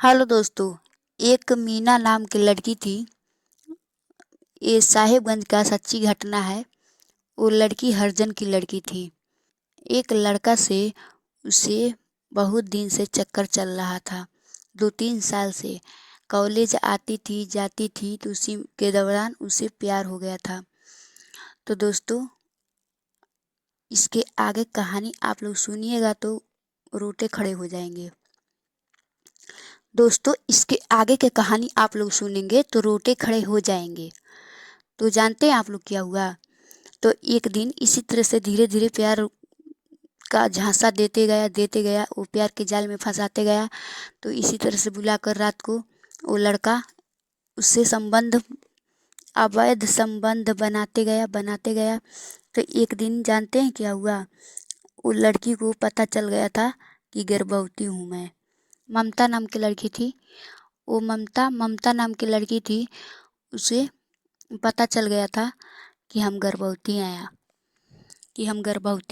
Hello दोस्तों। एक मीना नाम की लड़की थी। ये साहिबगंज का सच्ची घटना है। वो लड़की हरिजन की लड़की थी। एक लड़का से उसे बहुत दिन से चक्कर चल रहा था। 2-3 साल से कॉलेज आती थी जाती थी तो उसी के दौरान उसे प्यार हो गया था। तो दोस्तों, इसके आगे कहानी आप लोग सुनिएगा तो रोटे खड़े हो जाएंगे। दोस्तों, इसके आगे की कहानी आप लोग सुनेंगे तो रोटे खड़े हो जाएंगे। तो जानते हैं आप लोग क्या हुआ? तो एक दिन इसी तरह से धीरे धीरे प्यार का झांसा देते गया, वो प्यार के जाल में फंसाते गया। तो इसी तरह से बुलाकर रात को वो लड़का उससे संबंध, अवैध संबंध बनाते गया। तो एक दिन जानते हैं क्या हुआ? वो लड़की को पता चल गया था कि गर्भवती हूँ मैं। ममता नाम की लड़की थी। वो ममता नाम की लड़की थी। उसे पता चल गया था कि हम गर्भवती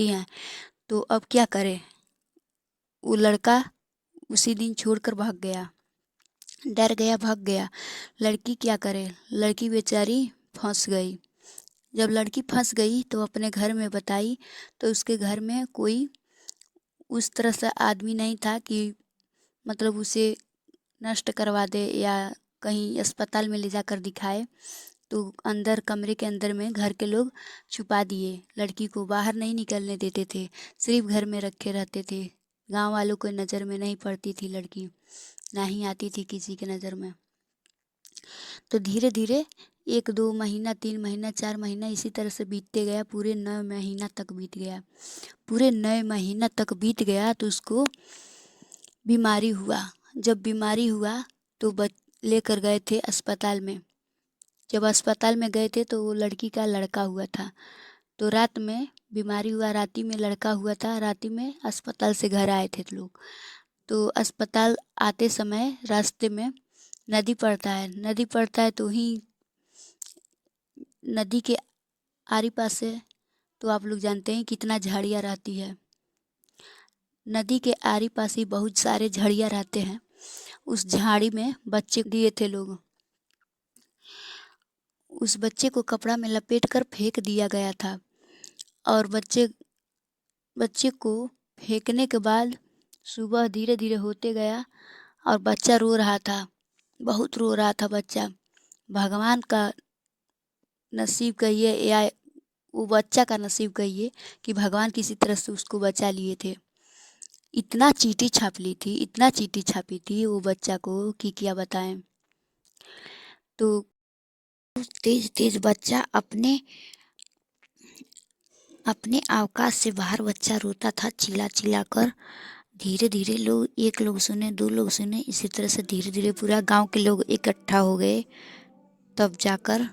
हैं। तो अब क्या करे? वो लड़का उसी दिन छोड़कर भाग गया। डर गया, भाग गया। लड़की क्या करे? लड़की बेचारी फंस गई। जब लड़की फंस गई तो अपने घर में बताई। तो उसके घर में कोई उस तरह से आदमी नहीं था कि मतलब उसे नष्ट करवा दे या कहीं अस्पताल में ले जाकर दिखाए। तो अंदर, कमरे के अंदर में घर के लोग छुपा दिए। लड़की को बाहर नहीं निकलने देते थे, सिर्फ घर में रखे रहते थे। गांव वालों को नज़र में नहीं पड़ती थी लड़की, ना ही आती थी किसी के नज़र में। तो धीरे धीरे 1-2 महीना, 3 महीना, 4 महीना इसी तरह से बीतते गया। पूरे 9 महीना तक बीत गया। पूरे 9 महीना तक बीत गया तो उसको बीमारी हुआ। जब बीमारी हुआ तो लेकर गए थे अस्पताल में। जब अस्पताल में गए थे तो वो लड़की का लड़का हुआ था। तो रात में बीमारी हुआ, राती में लड़का हुआ था। राती में अस्पताल से घर आए थे लोग। तो अस्पताल आते समय रास्ते में नदी पड़ता है तो ही नदी के आरी पास से तो आप लोग जानते हैं कितना झाड़ियाँ रहती है। नदी के आरी पास ही बहुत सारे झाड़ियाँ रहते हैं। उस झाड़ी में बच्चे दिए थे लोग। उस बच्चे को कपड़ा में लपेट कर फेंक दिया गया था। और बच्चे को फेंकने के बाद सुबह धीरे धीरे होते गया और बच्चा रो रहा था, बहुत रो रहा था बच्चा। भगवान का नसीब कहिए या वो बच्चा का नसीब कहिए कि भगवान किसी तरह से उसको बचा लिए थे। इतना चींटी छापी थी वो बच्चा को कि क्या बताएं। तो तेज तेज बच्चा अपने अवकाश से बाहर बच्चा रोता था, चिल्ला चिल्ला कर। धीरे धीरे लोग, एक लोग सुने, 2 लोग सुने, इसी तरह से धीरे धीरे पूरा गांव के लोग इकट्ठा हो गए। तब जाकर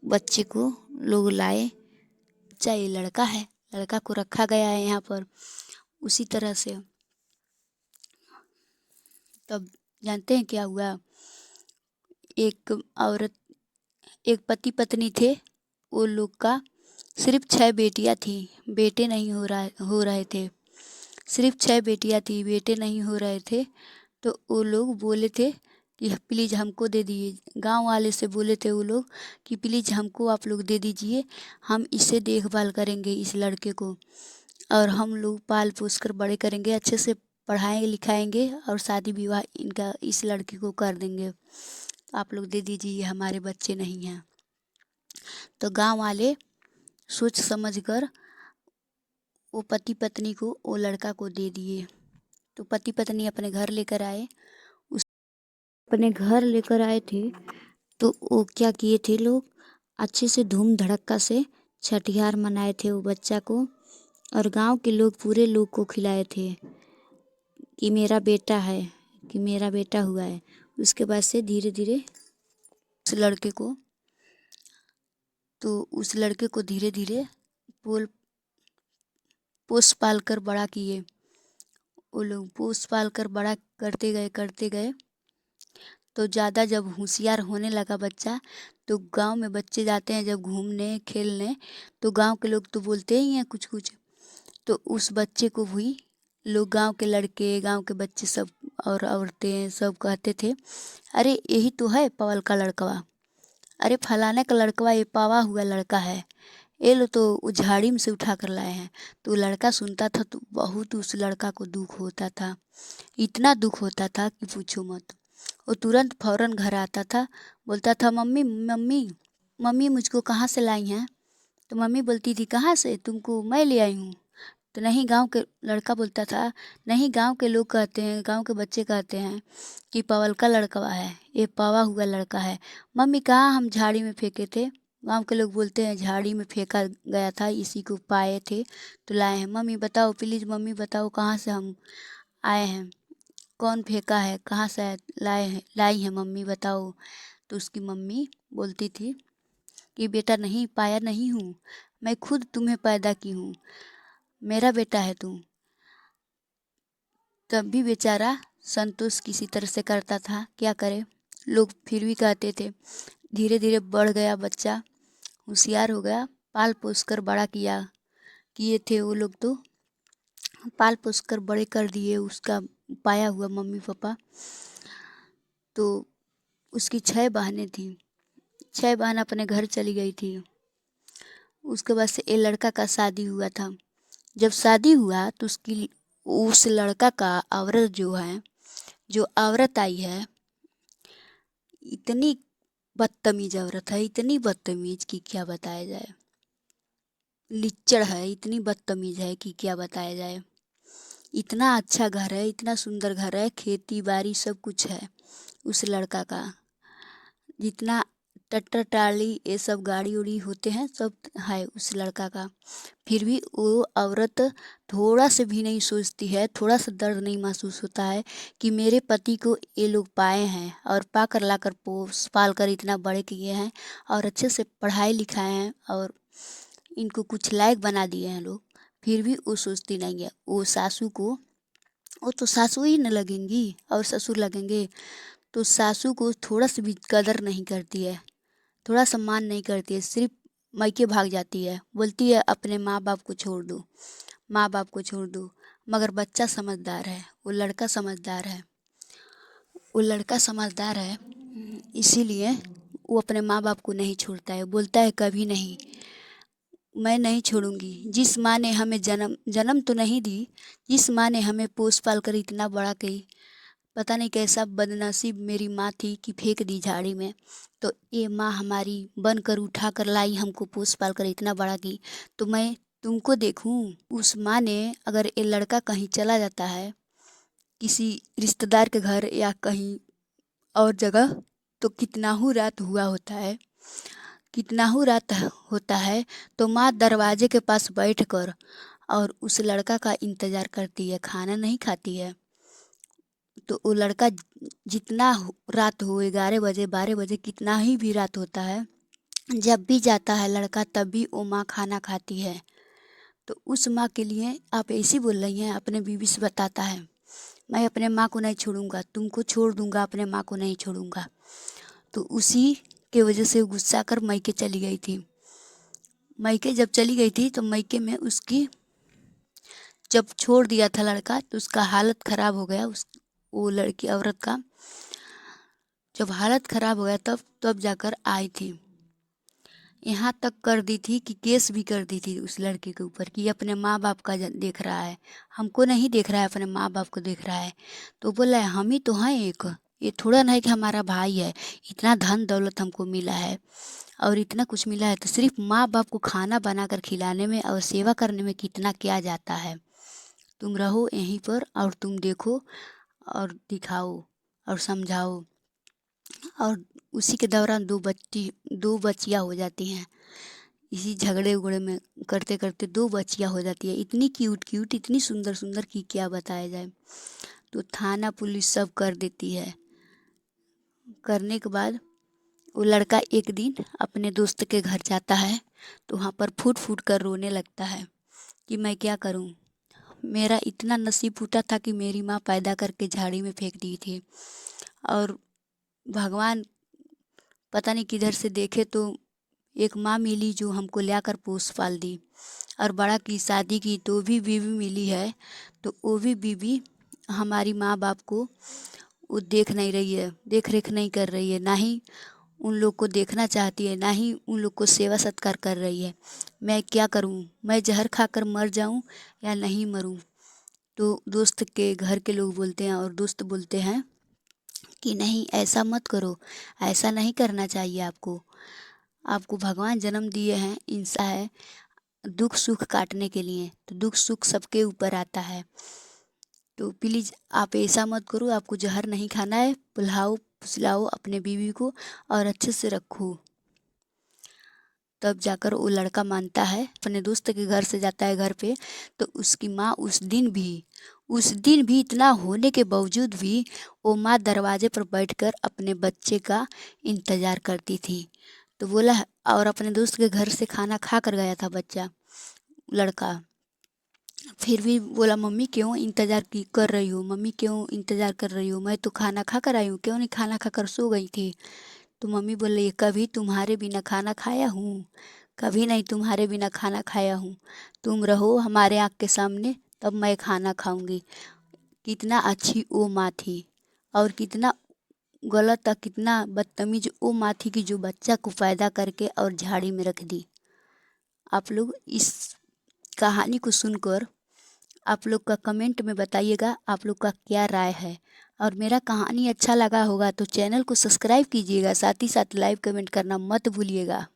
बच्चे को लोग लाए। बच्चा ये लड़का है, लड़का को रखा गया है यहाँ पर। उसी तरह से तब जानते हैं क्या हुआ? एक पति पत्नी थे। वो लोग का सिर्फ 6 बेटियां थी, बेटे नहीं हो रहे थे। सिर्फ 6 बेटियां थी, बेटे नहीं हो रहे थे। तो वो लोग बोले थे कि प्लीज़ हमको दे दीजिए। गांव वाले से बोले थे वो लोग कि प्लीज़ हमको आप लोग दे दीजिए, हम इससे देखभाल करेंगे इस लड़के को, और हम लोग पाल पोस कर बड़े करेंगे, अच्छे से पढ़ाएंगे लिखाएंगे और शादी विवाह इनका इस लड़के को कर देंगे। आप लोग दे दीजिए, हमारे बच्चे नहीं हैं। तो गांव वाले सोच समझ कर वो पति पत्नी को, वो लड़का को दे दिए। तो पति पत्नी अपने घर लेकर आए। अपने घर लेकर आए थे तो वो क्या किए थे लोग, अच्छे से धूम धड़क्का से छठिहार मनाए थे वो बच्चा को। और गांव के लोग, पूरे लोग को खिलाए थे कि मेरा बेटा है, कि मेरा बेटा हुआ है। उसके बाद से धीरे धीरे उस लड़के को धीरे धीरे पोस पाल कर बड़ा किए। वो लोग पोस पाल कर बड़ा करते गए। तो ज़्यादा जब होशियार होने लगा बच्चा, तो गांव में बच्चे जाते हैं जब घूमने खेलने, तो गांव के लोग तो बोलते ही हैं कुछ कुछ। तो उस बच्चे को भी लोग, गांव के लड़के, गांव के बच्चे सब और औरतें सब कहते थे, अरे यही तो है पवल का लड़कवा, अरे फलाने का लड़कवा, ये पावा हुआ लड़का है, ये लो तो वो झाड़ी में से उठा कर लाए हैं। तो लड़का सुनता था तो बहुत उस लड़का को दुख होता था, इतना दुख होता था कि पूछो मत। वो तुरंत फौरन घर आता था, बोलता था, मम्मी मम्मी मम्मी मुझको कहाँ से लाई हैं? तो मम्मी बोलती थी, कहाँ से, तुमको मैं ले आई हूँ। तो नहीं, गांव के लड़का बोलता था, नहीं, गांव के लोग कहते हैं, गांव के बच्चे कहते हैं कि पवल का लड़कवा है, ये पावा हुआ लड़का है। मम्मी कहाँ, हम झाड़ी में फेंके थे। गांव के लोग बोलते हैं झाड़ी में फेंका गया था, इसी को पाए थे तो लाए हैं। मम्मी बताओ प्लीज़, मम्मी बताओ कहाँ से हम आए हैं, कौन फेंका है, कहाँ से लाए हैं, लाई हैं मम्मी बताओ। तो उसकी मम्मी बोलती थी कि बेटा नहीं, पाया नहीं हूँ, मैं खुद तुम्हें पैदा की हूँ, मेरा बेटा है तू। तब भी बेचारा संतोष किसी तरह से करता था, क्या करे, लोग फिर भी कहते थे। धीरे धीरे बढ़ गया बच्चा, होशियार हो गया, पाल पोस कर बड़ा किए थे वो लोग, तो पाल पोस कर बड़े कर दिए उसका पाया हुआ मम्मी पापा। तो उसकी 6 बहनें थीं, 6 बहन अपने घर चली गई थी। उसके बाद से ये लड़का का शादी हुआ था। जब शादी हुआ तो उस लड़का का औरत जो है, जो औरत आई है, इतनी बदतमीज औरत है, इतनी बदतमीज कि क्या बताया जाए, लिच्चड़ है, इतनी बदतमीज है कि क्या बताया जाए। इतना अच्छा घर है, इतना सुंदर घर है, खेती बाड़ी सब कुछ है उस लड़का का, जितना ट्रैक्टर ट्राली ये सब गाड़ी उड़ी होते हैं सब है उस लड़का का। फिर भी वो औरत थोड़ा से भी नहीं सोचती है, थोड़ा सा दर्द नहीं महसूस होता है कि मेरे पति को ये लोग पाए हैं और पा कर ला कर पोस पाल कर इतना बड़े किए हैं और अच्छे से पढ़ाई लिखाए हैं और इनको कुछ लायक बना दिए हैं लोग। फिर भी वो सोचती नहीं है। वो सासू को, वो तो सासू ही न लगेंगी और ससुर लगेंगे, तो सासू को थोड़ा सा भी कदर नहीं करती है, थोड़ा सम्मान नहीं करती है, सिर्फ मायके भाग जाती है, बोलती है अपने माँ बाप को छोड़ दो, माँ बाप को छोड़ दो। मगर बच्चा समझदार है, वो लड़का समझदार है, वो लड़का समझदार है, इसीलिए वो अपने माँ बाप को नहीं छोड़ता है। बोलता है कभी नहीं, मैं नहीं छोड़ूंगी। जिस माँ ने हमें जन्म जन्म तो नहीं दी, जिस माँ ने हमें पोस पाल कर इतना बड़ा की, पता नहीं कैसा बदनसीब मेरी माँ थी कि फेंक दी झाड़ी में, तो ये माँ हमारी बन कर उठा कर लाई, हमको पोस पाल कर इतना बड़ा की, तो मैं तुमको देखूं। उस माँ ने, अगर ये लड़का कहीं चला जाता है किसी रिश्तेदार के घर या कहीं और जगह, तो कितनाहू रात हुआ होता है, कितनाहू रात होता है, तो माँ दरवाजे के पास बैठ कर और उस लड़का का इंतज़ार करती है, खाना नहीं खाती है। तो वो लड़का जितना रात हो, 11 बजे 12 बजे, कितना ही भी रात होता है, जब भी जाता है लड़का तब भी वो माँ खाना खाती है। तो उस माँ के लिए आप ऐसी बोल रही हैं, अपने बीवी से बताता है, मैं अपने माँ को नहीं छोड़ूंगा, तुमको छोड़ दूंगा, अपने माँ को नहीं छोड़ूंगा। तो उसी के वजह से गुस्सा कर मायके चली गई थी। मायके जब चली गई थी तो मायके में उसकी, जब छोड़ दिया था लड़का तो उसका हालत ख़राब हो गया, उस वो लड़की औरत का जब हालत ख़राब हो गया तब तब जाकर आई थी। यहाँ तक कर दी थी कि केस भी कर दी थी उस लड़के के ऊपर कि अपने माँ बाप का देख रहा है, हमको नहीं देख रहा है, अपने माँ बाप को देख रहा है। तो बोला है हम ही तो हैं एक, ये थोड़ा ना है कि हमारा भाई है, इतना धन दौलत हमको मिला है और इतना कुछ मिला है, तो सिर्फ माँ बाप को खाना बना कर खिलाने में और सेवा करने में कितना क्या जाता है। तुम रहो यहीं पर और तुम देखो और दिखाओ और समझाओ। और उसी के दौरान दो बच्चियाँ हो जाती हैं, इसी झगड़े उगड़े में करते करते 2 बच्चियाँ हो जाती है, इतनी क्यूट क्यूट, इतनी सुंदर सुंदर कि क्या बताया जाए। तो थाना पुलिस सब कर देती है। करने के बाद वो लड़का एक दिन अपने दोस्त के घर जाता है, तो वहाँ पर फूट फूट कर रोने लगता है कि मैं क्या करूँ, मेरा इतना नसीब फूटा था कि मेरी माँ पैदा करके झाड़ी में फेंक दी थी और भगवान पता नहीं किधर से देखे तो एक माँ मिली जो हमको लाकर पोस पाल दी और बड़ा की शादी की तो भी बीवी मिली है, तो वो भी बीवी हमारी माँ बाप को वो देख नहीं रही है, देख रेख नहीं कर रही है, ना ही उन लोग को देखना चाहती है, ना ही उन लोग को सेवा सत्कार कर रही है। मैं क्या करूं? मैं जहर खाकर मर जाऊं या नहीं मरूं? तो दोस्त के घर के लोग बोलते हैं और दोस्त बोलते हैं कि नहीं, ऐसा मत करो, ऐसा नहीं करना चाहिए आपको। आपको भगवान जन्म दिए हैं, इंसान है दुख सुख काटने के लिए, तो दुख सुख सबके ऊपर आता है। तो प्लीज़ आप ऐसा मत करो, आपको जहर नहीं खाना है, पिलाओ फुसलाओ अपने बीवी को और अच्छे से रखो। तब जाकर वो लड़का मानता है, अपने दोस्त के घर से जाता है घर पे। तो उसकी माँ उस दिन भी इतना होने के बावजूद भी वो माँ दरवाजे पर बैठकर अपने बच्चे का इंतज़ार करती थी। तो बोला, और अपने दोस्त के घर से खाना खा कर गया था बच्चा, लड़का। फिर भी बोला, मम्मी क्यों इंतज़ार की कर रही हो, मम्मी क्यों इंतज़ार कर रही हो, मैं तो खाना खा कर आई हूँ, क्यों नहीं खाना खाकर सो गई थी। तो मम्मी बोल रही है, कभी तुम्हारे बिना खाना खाया हूँ? कभी नहीं तुम्हारे बिना खाना खाया हूँ। तुम रहो हमारे आँख के सामने, तब मैं खाना खाऊंगी। कितना अच्छी वो माँ थी, और कितना गलत था, कितना बदतमीज वो माँ थी कि जो बच्चा को पैदा करके और झाड़ी में रख दी। आप लोग इस कहानी को सुनकर आप लोग का कमेंट में बताइएगा आप लोग का क्या राय है। और मेरा कहानी अच्छा लगा होगा तो चैनल को सब्सक्राइब कीजिएगा, साथ ही साथ लाइक कमेंट करना मत भूलिएगा।